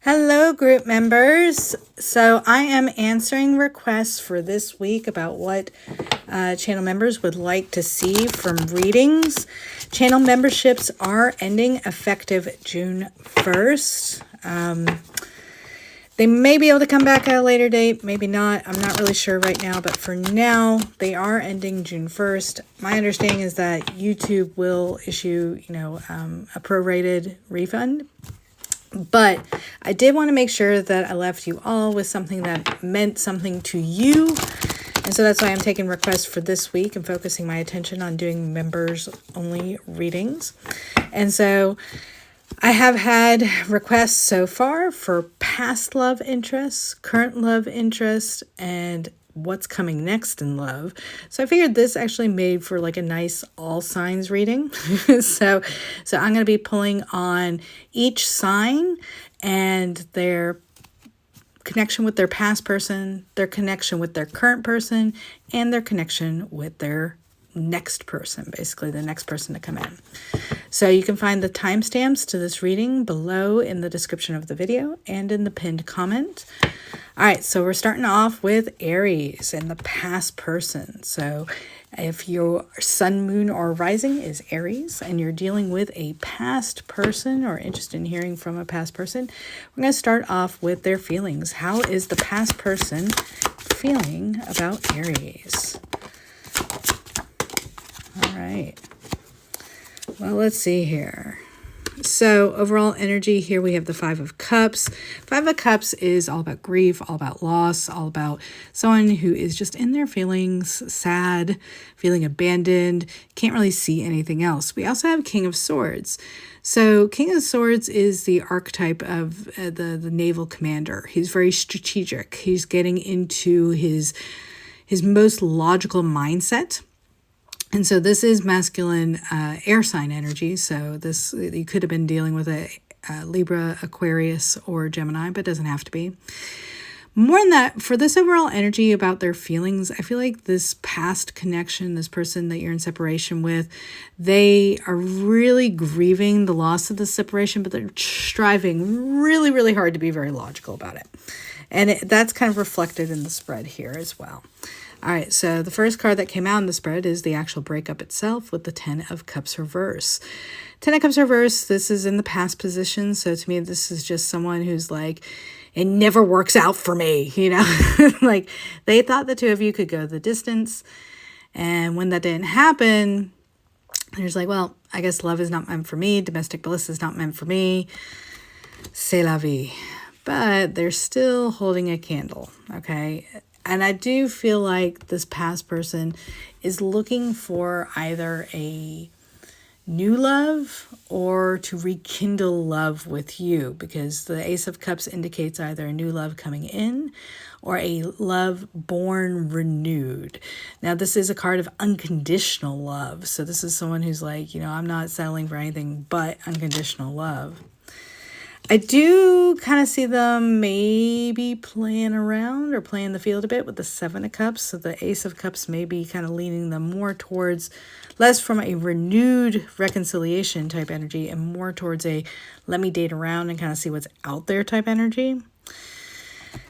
Hello, group members. So I am answering requests for this week about what channel members would like to see from readings. Channel memberships are ending effective June 1st. They may be able to come back at a later date, maybe not. I'm not really sure right now, but for now, they are ending June 1st. My understanding is that YouTube will issue, a prorated refund. But I did want to make sure that I left you all with something that meant something to you. And so that's why I'm taking requests for this week and focusing my attention on doing members only readings. And so I have had requests so far for past love interests, current love interest, and what's coming next in love. So I figured this actually made for like a nice all signs reading. so I'm going to be pulling on each sign and their connection with their past person, their connection with their current person, and their connection with their next person, basically the next person to come in. So you can find the timestamps to this reading below in the description of the video and in the pinned comment. All right, so we're starting off with Aries and the past person. So if your sun, moon, or rising is Aries and you're dealing with a past person or interested in hearing from a past person, we're going to start off with their feelings. How is the past person feeling about Aries? All right. Well, let's see here. So overall energy here, we have the Five of Cups. Five of Cups is all about grief, all about loss, all about someone who is just in their feelings, sad, feeling abandoned, can't really see anything else. We also have King of Swords. So King of Swords is the archetype of the naval commander. He's very strategic. He's getting into his most logical mindset. And so this is masculine air sign energy. So this, you could have been dealing with a Libra, Aquarius, or Gemini, but it doesn't have to be. More than that, for this overall energy about their feelings, I feel like this past connection, this person that you're in separation with, they are really grieving the loss of the separation, but they're striving really, really hard to be very logical about it. And that's kind of reflected in the spread here as well. All right, so the first card that came out in the spread is the actual breakup itself with the Ten of Cups reverse. Ten of Cups reverse, this is in the past position. So to me, this is just someone who's like, it never works out for me, like they thought the two of you could go the distance. And when that didn't happen, they're just like, well, I guess love is not meant for me. Domestic bliss is not meant for me. C'est la vie. But they're still holding a candle, okay? And I do feel like this past person is looking for either a new love or to rekindle love with you, because the Ace of Cups indicates either a new love coming in or a love born renewed. Now, this is a card of unconditional love. So this is someone who's like, I'm not settling for anything but unconditional love. I do kind of see them maybe playing around or playing the field a bit with the Seven of Cups. So the Ace of Cups may be kind of leaning them more towards less from a renewed reconciliation type energy and more towards a let me date around and kind of see what's out there type energy.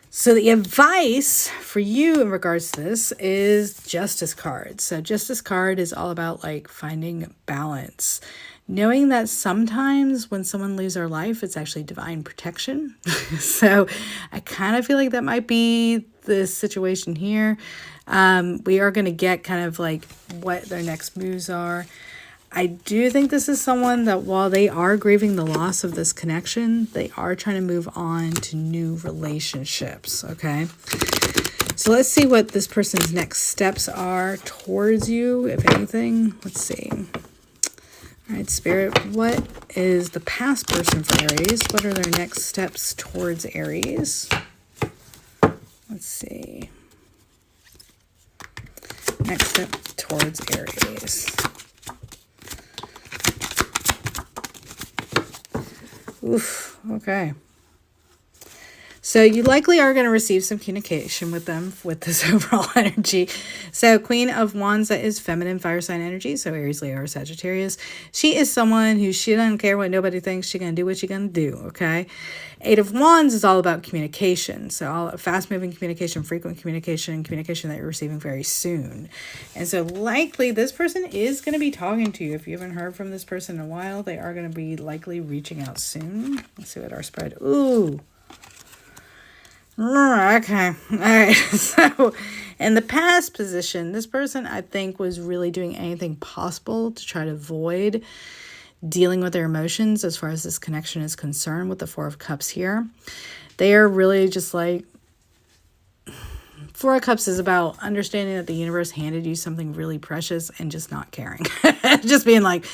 So the advice for you in regards to this is Justice card. So Justice card is all about like finding balance. Knowing that sometimes when someone leaves our life, it's actually divine protection. So I kind of feel like that might be the situation here. We are going to get kind of like what their next moves are. I do think this is someone that while they are grieving the loss of this connection, they are trying to move on to new relationships, okay? So let's see what this person's next steps are towards you, if anything. Let's see. All right, Spirit, what is the past person for Aries? What are their next steps towards Aries? Let's see. Next step towards Aries. Oof, okay. So you likely are going to receive some communication with them with this overall energy. So Queen of Wands, that is feminine fire sign energy. So Aries, Leo, or Sagittarius. She is someone who she doesn't care what nobody thinks. She's going to do what she's going to do. Okay. Eight of Wands is all about communication. So all fast moving communication, frequent communication, communication that you're receiving very soon. And so likely this person is going to be talking to you. If you haven't heard from this person in a while, they are going to be likely reaching out soon. Let's see what our spread. Ooh. Okay. All right. So in the past position, this person, I think, was really doing anything possible to try to avoid dealing with their emotions as far as this connection is concerned with the Four of Cups here. They are really just like, Four of Cups is about understanding that the universe handed you something really precious and just not caring. Just being like,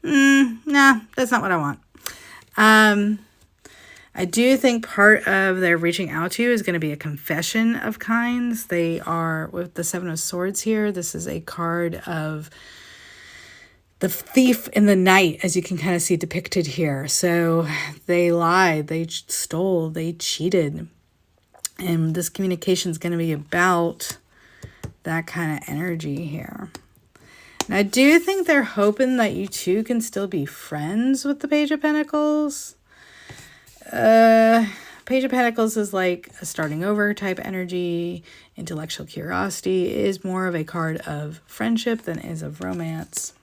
nah, that's not what I want. I do think part of their reaching out to you is going to be a confession of kinds. They are, with the Seven of Swords here, this is a card of the thief in the night, as you can kind of see depicted here. So they lied, they stole, they cheated. And this communication is going to be about that kind of energy here. And I do think they're hoping that you two can still be friends with the Page of Pentacles. Page of Pentacles is like a starting over type energy. Intellectual curiosity is more of a card of friendship than is of romance.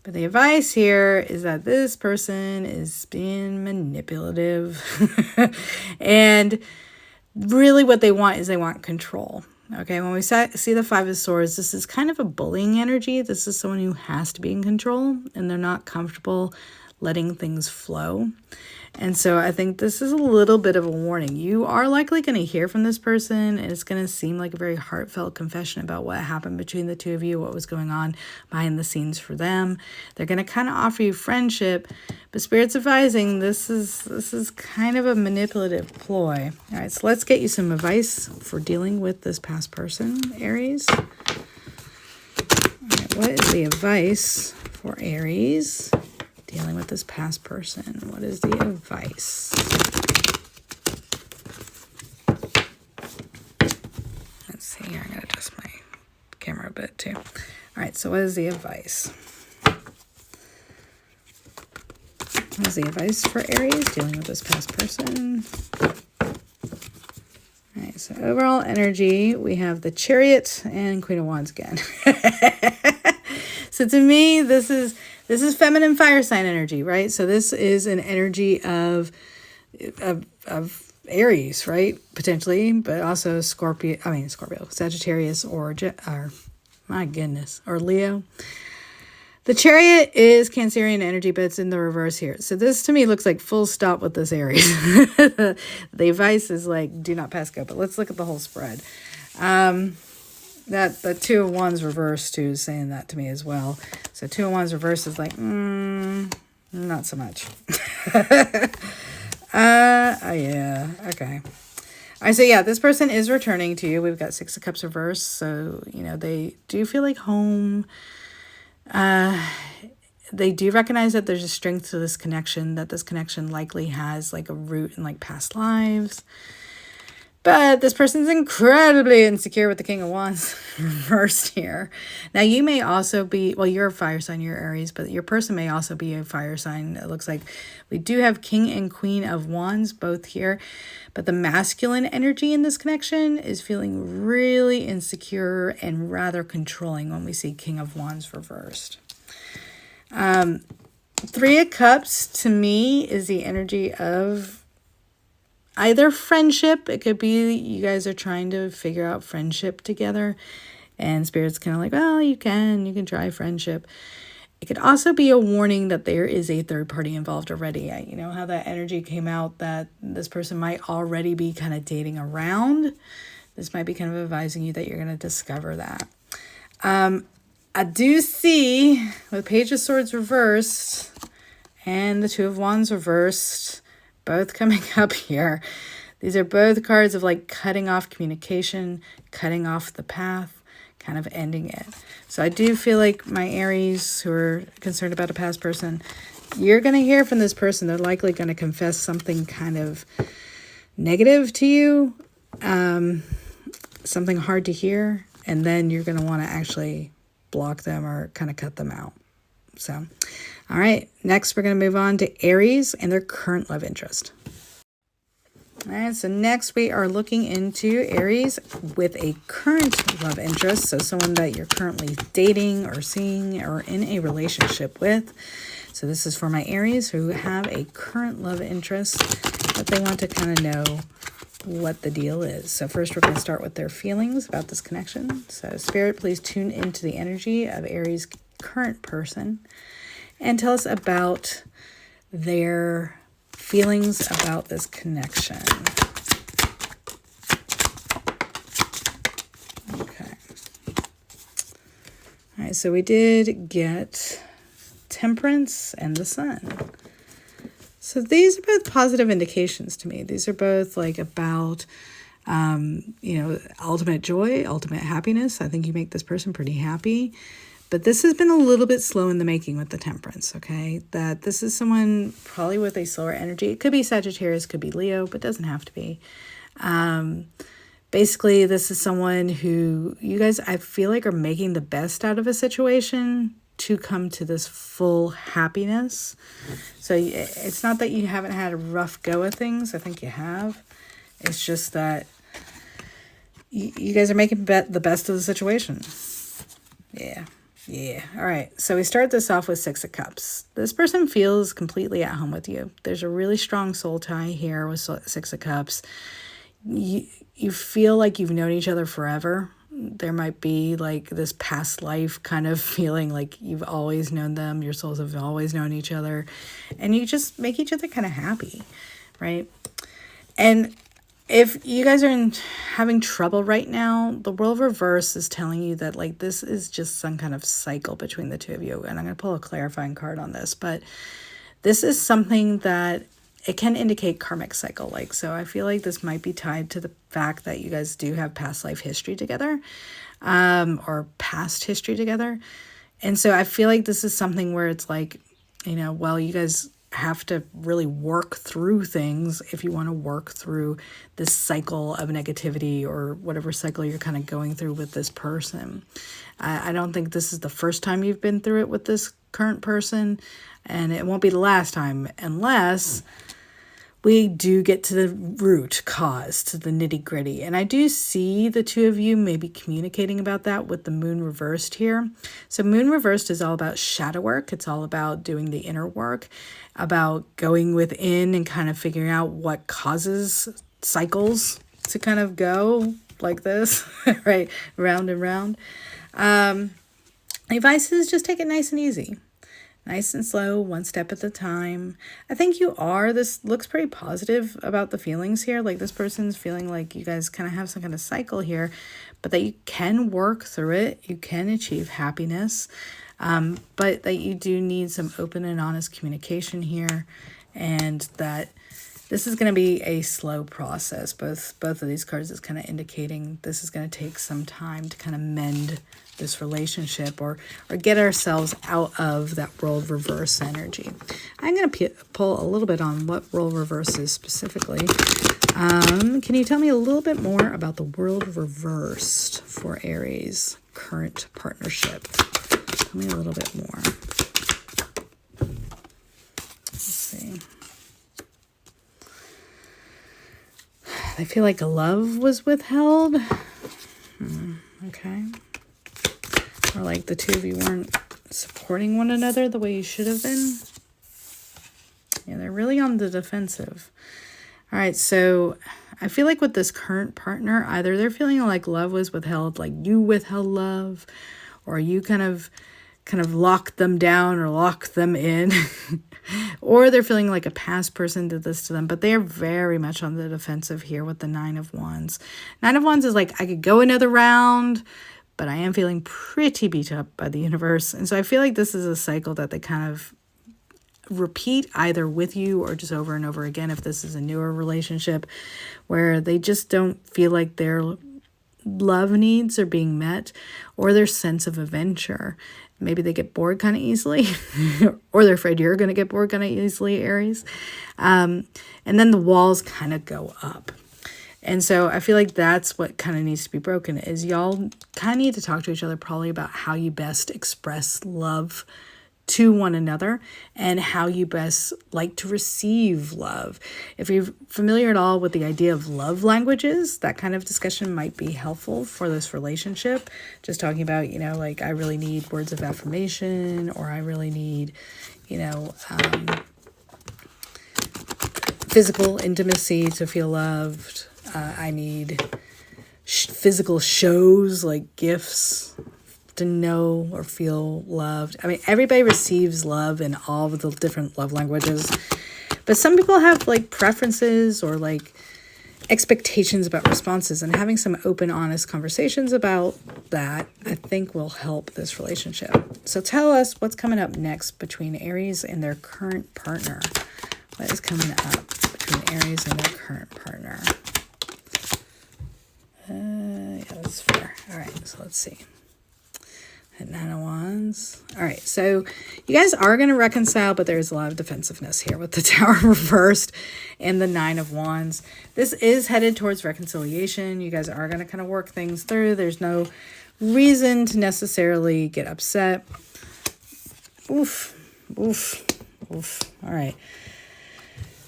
But the advice here is that this person is being manipulative. And really what they want is they want control. Okay, when we see the Five of Swords, this is kind of a bullying energy. This is someone who has to be in control and they're not comfortable letting things flow. And so I think this is a little bit of a warning. You are likely going to hear from this person, and it's going to seem like a very heartfelt confession about what happened between the two of you, what was going on behind the scenes for them. They're going to kind of offer you friendship, but Spirit's advising this is kind of a manipulative ploy. All right, so let's get you some advice for dealing with this past person, Aries. All right, what is the advice for Aries dealing with this past person? What is the advice? Let's see here. I'm going to adjust my camera a bit too. All right, so what is the advice? What is the advice for Aries dealing with this past person? All right, so overall energy, we have the Chariot and Queen of Wands again. So to me, this is feminine fire sign energy, right? So this is an energy of Aries, right? Potentially, but also Scorpio, Sagittarius, or my goodness, or Leo. The Chariot is Cancerian energy, but it's in the reverse here. So this to me looks like full stop with this Aries. The advice is like, do not pass go, but let's look at the whole spread. That the Two of Wands reverse too is saying that to me as well. So Two of Wands reverse is like, not so much. Yeah, okay. All right, so yeah, this person is returning to you. We've got Six of Cups reverse, so you know they do feel like home. They do recognize that there's a strength to this connection, that this connection likely has like a root in like past lives. But this person's incredibly insecure with the King of Wands reversed here. Now, you may also be, well, you're a fire sign, you're Aries, but your person may also be a fire sign. It looks like we do have King and Queen of Wands both here. But the masculine energy in this connection is feeling really insecure and rather controlling when we see King of Wands reversed. Three of Cups, to me, is the energy of either friendship. It could be you guys are trying to figure out friendship together, and Spirit's kind of like, well, you can try friendship. It could also be a warning that there is a third party involved already. You know how that energy came out that this person might already be kind of dating around. This might be kind of advising you that you're going to discover that. I do see with Page of Swords reversed and the Two of Wands reversed, both coming up here. These are both cards of like cutting off communication, cutting off the path, kind of ending it. So I do feel like my Aries who are concerned about a past person, you're going to hear from this person. They're likely going to confess something kind of negative to you, something hard to hear, and then you're going to want to actually block them or kind of cut them out. So, all right, next we're going to move on to Aries and their current love interest. All right, so next we are looking into Aries with a current love interest. So someone that you're currently dating or seeing or in a relationship with. So this is for my Aries who have a current love interest that they want to kind of know what the deal is. So first we're going to start with their feelings about this connection. So Spirit, please tune into the energy of Aries' current person and tell us about their feelings about this connection. Okay. All right, so we did get Temperance and the Sun. So these are both positive indications to me. These are both like about, ultimate joy, ultimate happiness. I think you make this person pretty happy. But this has been a little bit slow in the making with the Temperance, okay? That this is someone probably with a slower energy. It could be Sagittarius, could be Leo, but doesn't have to be. Basically, this is someone who you guys, I feel like, are making the best out of a situation to come to this full happiness. So it's not that you haven't had a rough go of things. I think you have. It's just that you guys are making the best of the situation. Yeah. All right. So we start this off with Six of Cups. This person feels completely at home with you. There's a really strong soul tie here with Six of Cups. You feel like you've known each other forever. There might be like this past life kind of feeling like you've always known them. Your souls have always known each other. And you just make each other kind of happy, right? And if you guys are having trouble right now, the World Reverse is telling you that like this is just some kind of cycle between the two of you. And I'm going to pull a clarifying card on this. But this is something that it can indicate karmic cycle. Like, so I feel like this might be tied to the fact that you guys do have past life history together, or past history together. And so I feel like this is something where it's like, well, you guys have to really work through things if you want to work through this cycle of negativity or whatever cycle you're kind of going through with this person. I don't think this is the first time you've been through it with this current person, and it won't be the last time unless we do get to the root cause, to the nitty gritty. And I do see the two of you maybe communicating about that with the moon reversed here. So moon reversed is all about shadow work. It's all about doing the inner work, about going within and kind of figuring out what causes cycles to kind of go like this, right? Round and round. Advice is just take it nice and easy. Nice and slow, one step at a time. I think this looks pretty positive about the feelings here. Like this person's feeling like you guys kind of have some kind of cycle here, but that you can work through it. You can achieve happiness, but that you do need some open and honest communication here, and that this is going to be a slow process. Both of these cards is kind of indicating this is going to take some time to kind of mend this relationship or get ourselves out of that world reverse energy. I'm going to pull a little bit on what world reverse is specifically. Can you tell me a little bit more about the world reversed for Aries current partnership? Tell me a little bit more. Let's see. I feel like love was withheld. Okay. Or like the two of you weren't supporting one another the way you should have been. Yeah, they're really on the defensive. All right, so I feel like with this current partner, either they're feeling like love was withheld, like you withheld love, or you kind of locked them down or locked them in, or they're feeling like a past person did this to them, but they are very much on the defensive here with the Nine of Wands. Nine of Wands is like, I could go another round, but I am feeling pretty beat up by the universe. And so I feel like this is a cycle that they kind of repeat either with you or just over and over again if this is a newer relationship where they just don't feel like their love needs are being met or their sense of adventure. Maybe they get bored kind of easily, or they're afraid you're going to get bored kind of easily, Aries. And then the walls kind of go up. And so I feel like that's what kind of needs to be broken, is y'all kind of need to talk to each other probably about how you best express love to one another and how you best like to receive love. If you're familiar at all with the idea of love languages, that kind of discussion might be helpful for this relationship. Just talking about, like, I really need words of affirmation, or I really need, physical intimacy to feel loved. I need physical shows like gifts to know or feel loved. I mean, everybody receives love in all of the different love languages, but some people have like preferences or like expectations about responses, and having some open, honest conversations about that, I think, will help this relationship. So tell us what's coming up next between Aries and their current partner. What is coming up between Aries and their current partner? Yeah, that's fair. All right, so let's see. At 9 of Wands. All right, so you guys are going to reconcile, but there's a lot of defensiveness here with the Tower reversed and the 9 of Wands. This is headed towards reconciliation. You guys are going to kind of work things through. There's no reason to necessarily get upset. Oof, oof, oof. All right.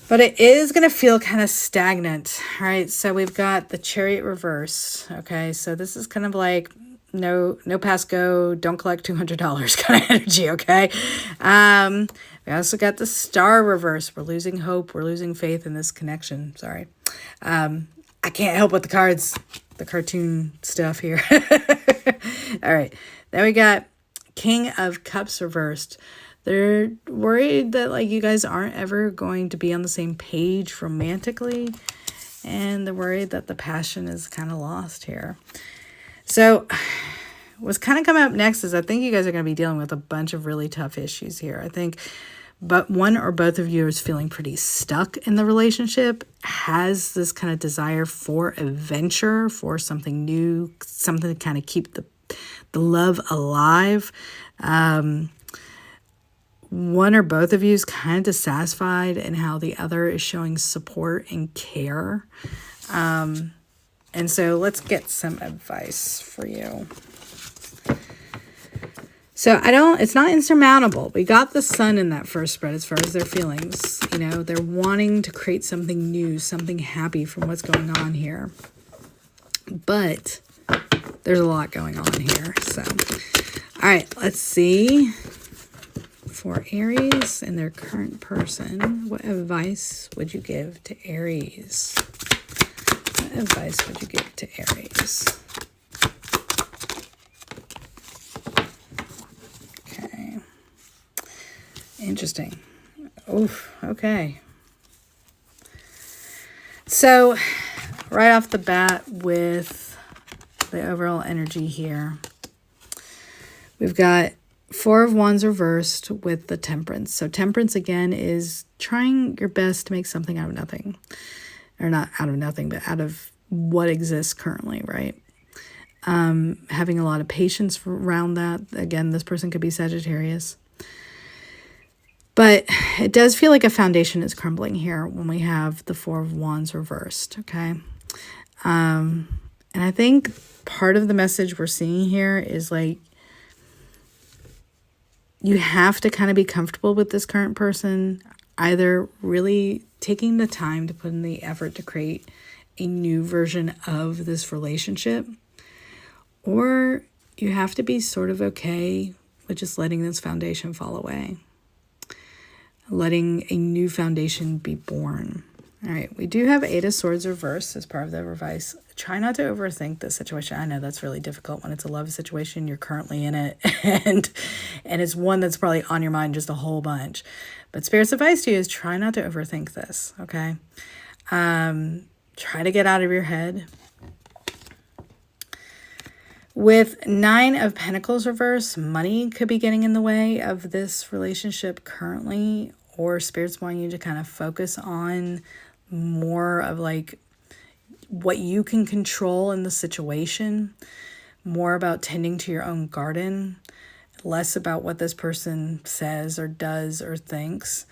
But it is going to feel kind of stagnant. All right, so we've got the Chariot reverse. Okay, so this is kind of like, no pass go, don't collect $200 kind of energy, okay? We also got the Star reverse. We're losing hope. We're losing faith in this connection. Sorry. I can't help with the cards, the cartoon stuff here. All right. Then we got King of Cups reversed. They're worried that, like, you guys aren't ever going to be on the same page romantically. And they're worried that the passion is kind of lost here. So what's kind of coming up next is I think you guys are going to be dealing with a bunch of really tough issues here. I think but one or both of you is feeling pretty stuck in the relationship, has this kind of desire for adventure, for something new, something to kind of keep the love alive. One or both of you is kind of dissatisfied in how the other is showing support and care. And so let's get some advice for you. So it's not insurmountable. We got the Sun in that first spread as far as their feelings. They're wanting to create something new, something happy from what's going on here. But there's a lot going on here. So, all right, let's see. For Aries and their current person, what advice would you give to Aries? What advice would you give to Aries? Okay. Interesting. Oof, okay. So, right off the bat with the overall energy here, we've got Four of Wands reversed with the Temperance. So Temperance, again, is trying your best to make something out of nothing. Or not out of nothing, but out of what exists currently, right? Having a lot of patience around that. Again, this person could be Sagittarius. But it does feel like a foundation is crumbling here when we have the Four of Wands reversed, okay? And I think part of the message we're seeing here is like, you have to kind of be comfortable with this current person, either really taking the time to put in the effort to create a new version of this relationship, or you have to be sort of okay with just letting this foundation fall away, letting a new foundation be born. All right, we do have Eight of Swords reversed as part of the revise. Try not to overthink this situation. I know that's really difficult when it's a love situation. You're currently in it, and it's one that's probably on your mind just a whole bunch. But Spirit's advice to you is try not to overthink this, okay? Try to get out of your head. With Nine of Pentacles reversed, money could be getting in the way of this relationship currently, or Spirit's wanting you to kind of focus on more of like what you can control in the situation, more about tending to your own garden, less about what this person says or does or thinks,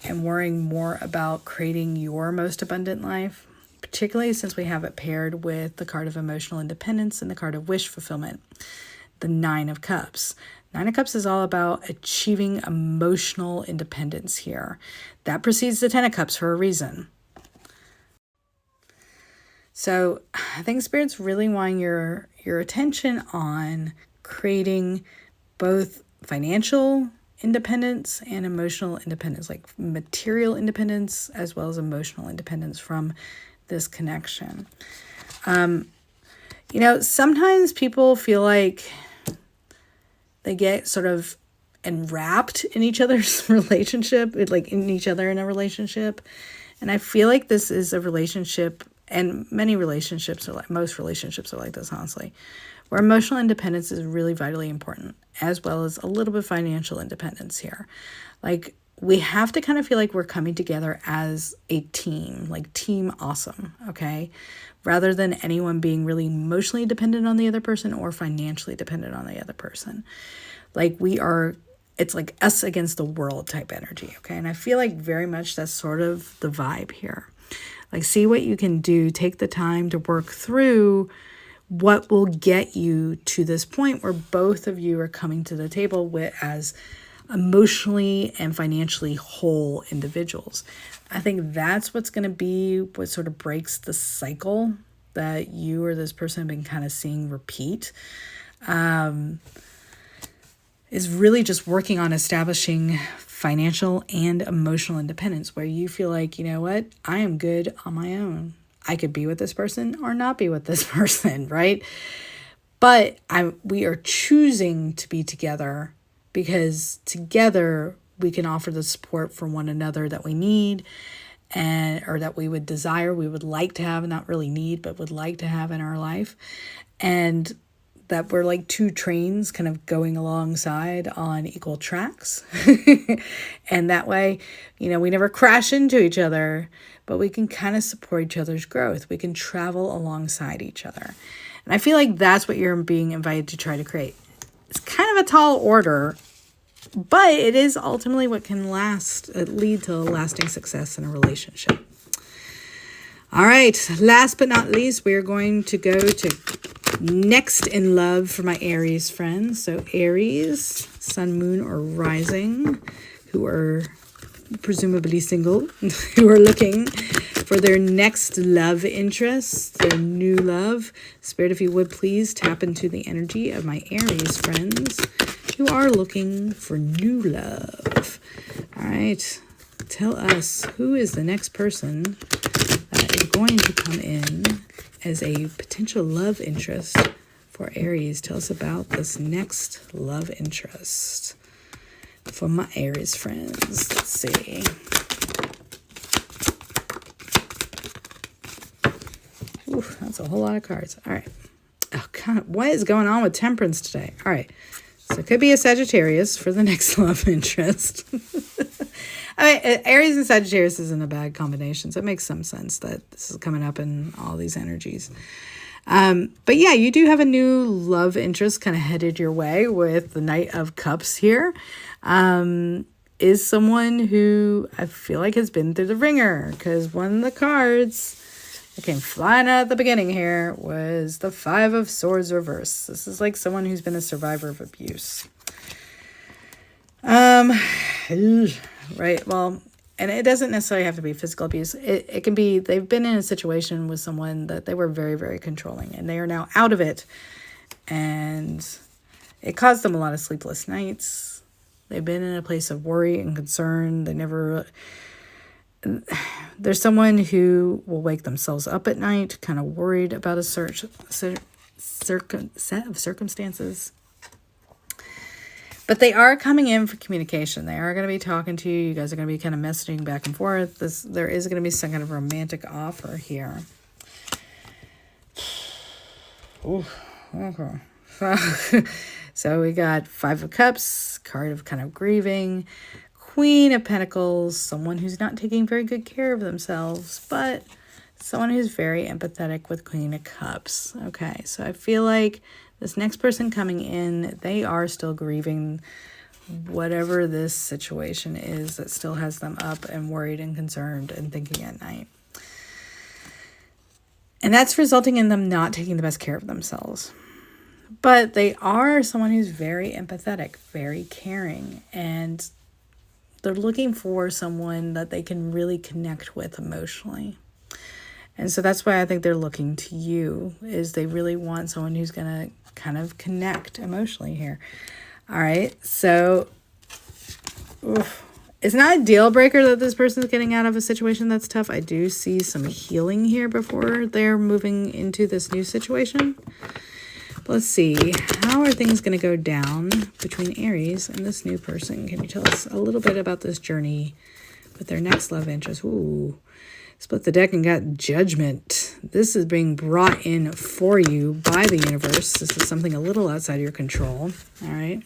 and worrying more about creating your most abundant life, particularly since we have it paired with the card of emotional independence and the card of wish fulfillment, the Nine of Cups. Nine of Cups is all about achieving emotional independence here. That precedes the Ten of Cups for a reason. So I think Spirit's really wanting your attention on creating both financial independence and emotional independence, like material independence as well as emotional independence from this connection. Sometimes people feel like they get sort of enwrapped in each other's relationship, like in each other in a relationship. And I feel like this is a relationship, and many relationships are like, most relationships are like this, honestly, where emotional independence is really vitally important, as well as a little bit of financial independence here. Like, we have to kind of feel like we're coming together as a team, like team awesome, okay? Rather than anyone being really emotionally dependent on the other person or financially dependent on the other person. Like, it's like us against the world type energy, okay? And I feel like very much that's sort of the vibe here. Like, see what you can do. Take the time to work through what will get you to this point where both of you are coming to the table as emotionally and financially whole individuals. I think that's what's going to be what sort of breaks the cycle that you or this person have been kind of seeing repeat. Is really just working on establishing financial and emotional independence, where you feel like, you know what, I am good on my own. I could be with this person or not be with this person, right? But we are choosing to be together because together we can offer the support for one another that we need, or that we would desire, we would like to have, not really need, but would like to have in our life. And that we're like two trains kind of going alongside on equal tracks. And that way, we never crash into each other, but we can kind of support each other's growth. We can travel alongside each other. And I feel like that's what you're being invited to try to create. It's kind of a tall order, but it is ultimately what can lead to lasting success in a relationship. All right, last but not least, we are going to go to next in love for my Aries friends. So Aries, sun, moon, or rising, who are presumably single, who are looking for their next love interest, their new love. Spirit, if you would please tap into the energy of my Aries friends who are looking for new love. All right, tell us, who is the next person that is going to come in as a potential love interest for Aries? Tell us about this next love interest for my Aries friends. Let's see. Ooh, that's a whole lot of cards. All right. Oh, God, what is going on with Temperance today? All right. So it could be a Sagittarius for the next love interest. I mean, Aries and Sagittarius isn't a bad combination, so it makes some sense that this is coming up in all these energies. But yeah, you do have a new love interest kind of headed your way with the Knight of Cups here. Is someone who I feel like has been through the ringer, because one of the cards that came flying out at the beginning here was the Five of Swords reverse. This is like someone who's been a survivor of abuse. Right. Well, and it doesn't necessarily have to be physical abuse. It can be they've been in a situation with someone that they were very, very controlling, and they are now out of it. And it caused them a lot of sleepless nights. They've been in a place of worry and concern. There's someone who will wake themselves up at night, kind of worried about a set of circumstances. But they are coming in for communication. They are going to be talking to you. You guys are going to be kind of messaging back and forth. There is going to be some kind of romantic offer here. Ooh, okay. So we got Five of Cups, card of kind of grieving, Queen of Pentacles, someone who's not taking very good care of themselves, but someone who's very empathetic with Queen of Cups. Okay, so I feel like This next person coming in, they are still grieving whatever this situation is that still has them up and worried and concerned and thinking at night. And that's resulting in them not taking the best care of themselves. But they are someone who's very empathetic, very caring, and they're looking for someone that they can really connect with emotionally. And so that's why I think they're looking to you, is they really want someone who's going to kind of connect emotionally here. All right, so it's not a deal breaker that this person's getting out of a situation that's tough. I do see some healing here before they're moving into this new situation. But let's see, how are things going to go down between Aries and this new person? Can you tell us a little bit about this journey with their next love interest? Ooh, split the deck and got Judgment. This is being brought in for you by the universe. This is something a little outside your control. All right.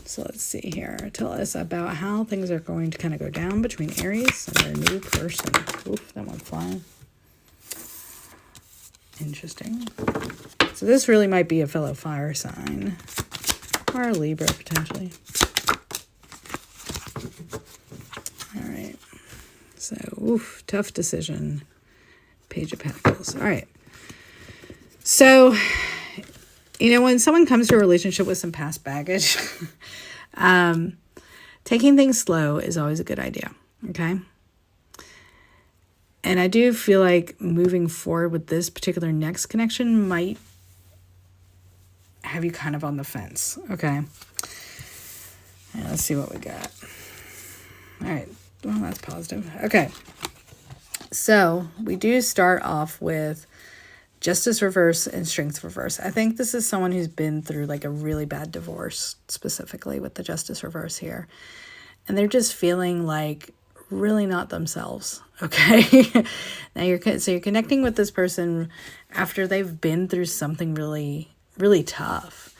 So let's see here. Tell us about how things are going to kind of go down between Aries and their new person. Oof, that went flying. Interesting. So this really might be a fellow fire sign. Or a Libra, potentially. All right. So, oof, tough decision. Page of Pentacles. All right. So, you know, when someone comes to a relationship with some past baggage, taking things slow is always a good idea, okay? And I do feel like moving forward with this particular next connection might have you kind of on the fence, okay? And let's see what we got. All right. Well, that's positive. Okay. So we do start off with Justice reverse and Strength reverse. I think this is someone who's been through like a really bad divorce, specifically with the Justice reverse here. And they're just feeling like really not themselves. Okay. Now you're connecting with this person after they've been through something really, really tough.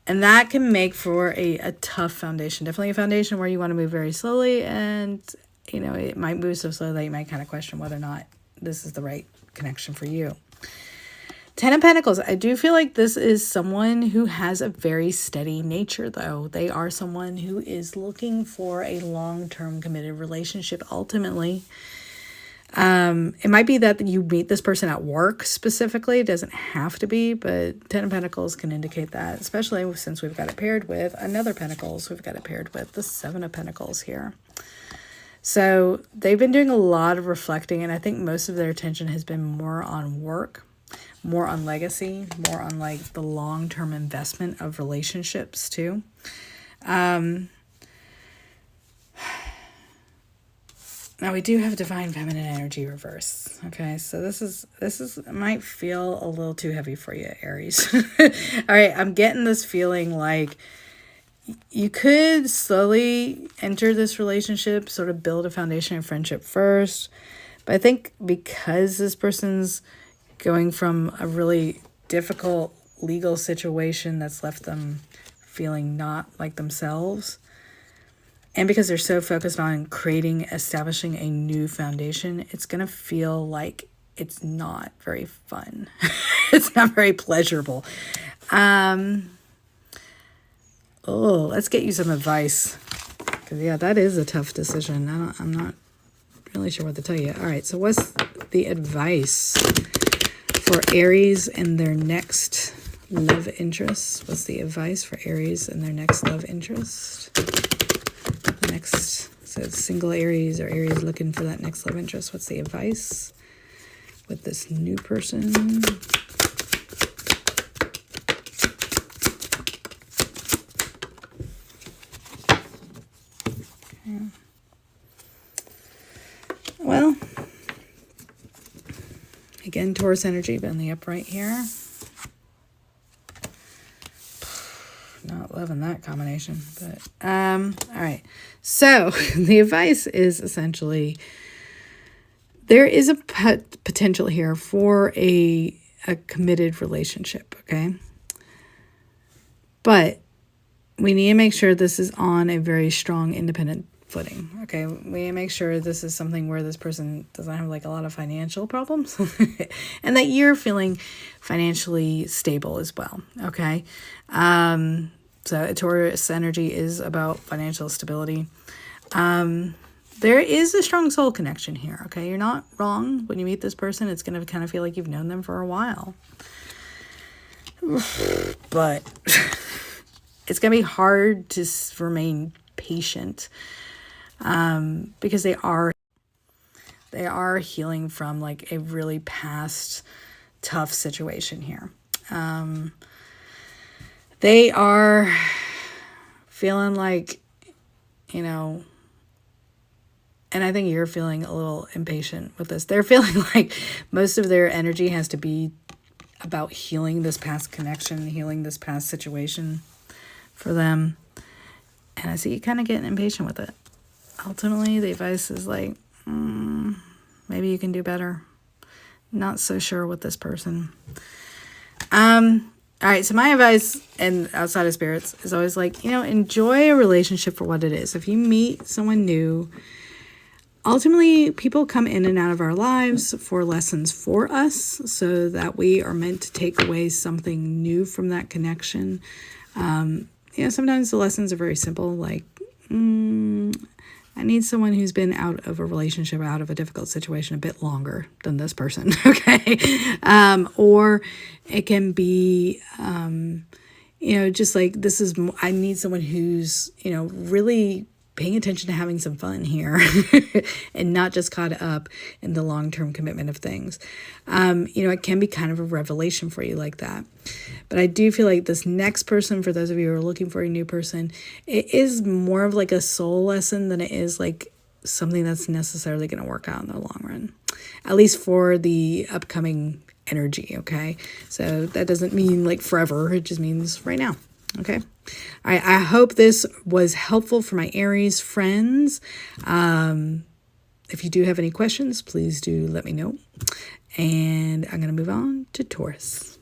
And that can make for a tough foundation. Definitely a foundation where you want to move very slowly, and, you know, it might move so slowly that you might kind of question whether or not this is the right connection for you. Ten of Pentacles. I do feel like this is someone who has a very steady nature, though. They are someone who is looking for a long-term committed relationship, ultimately. It might be that you meet this person at work specifically. It doesn't have to be, but Ten of Pentacles can indicate that, especially since we've got it paired with another Pentacles. We've got it paired with the Seven of Pentacles here. So they've been doing a lot of reflecting, and I think most of their attention has been more on work, more on legacy, more on like the long-term investment of relationships too. Now we do have Divine Feminine Energy reverse. Okay, so this might feel a little too heavy for you, Aries. All right, I'm getting this feeling like you could slowly enter this relationship, sort of build a foundation of friendship first. But I think because this person's going from a really difficult legal situation that's left them feeling not like themselves, and because they're so focused on establishing a new foundation, it's going to feel like it's not very fun. It's not very pleasurable. Let's get you some advice. Because, yeah, that is a tough decision. I'm not really sure what to tell you. All right, so what's the advice for Aries and their next love interest? What's the advice for Aries and their next love interest? So it's single Aries or Aries looking for that next love interest. What's the advice with this new person? Okay. Well, again, Taurus energy, but in the upright here. Not loving that combination, but all right. So the advice is essentially there is a potential here for a committed relationship, okay? But we need to make sure this is on a very strong, independent footing. Okay, we make sure this is something where this person doesn't have like a lot of financial problems and that you're feeling financially stable as well. Okay, so Taurus energy is about financial stability. There is a strong soul connection here. Okay, you're not wrong. When you meet this person, it's going to kind of feel like you've known them for a while, but it's going to be hard to remain patient. Because they are healing from like a really past tough situation here. They are feeling like, and I think you're feeling a little impatient with this. They're feeling like most of their energy has to be about healing this past connection, healing this past situation for them. And I see you kind of getting impatient with it. Ultimately, the advice is like, maybe you can do better. Not so sure with this person. All right, so my advice, and outside of spirits, is always like, enjoy a relationship for what it is. If you meet someone new, ultimately, people come in and out of our lives for lessons for us, so that we are meant to take away something new from that connection. Sometimes the lessons are very simple, like, I need someone who's been out of a relationship, out of a difficult situation a bit longer than this person, okay? Or it can be, just like I need someone who's, really paying attention to having some fun here and not just caught up in the long-term commitment of things. It can be kind of a revelation for you like that. But I do feel like this next person, for those of you who are looking for a new person, it is more of like a soul lesson than it is like something that's necessarily going to work out in the long run, at least for the upcoming energy, okay? So that doesn't mean like forever. It just means right now, okay? I hope this was helpful for my Aries friends. If you do have any questions, please do let me know. And I'm going to move on to Taurus.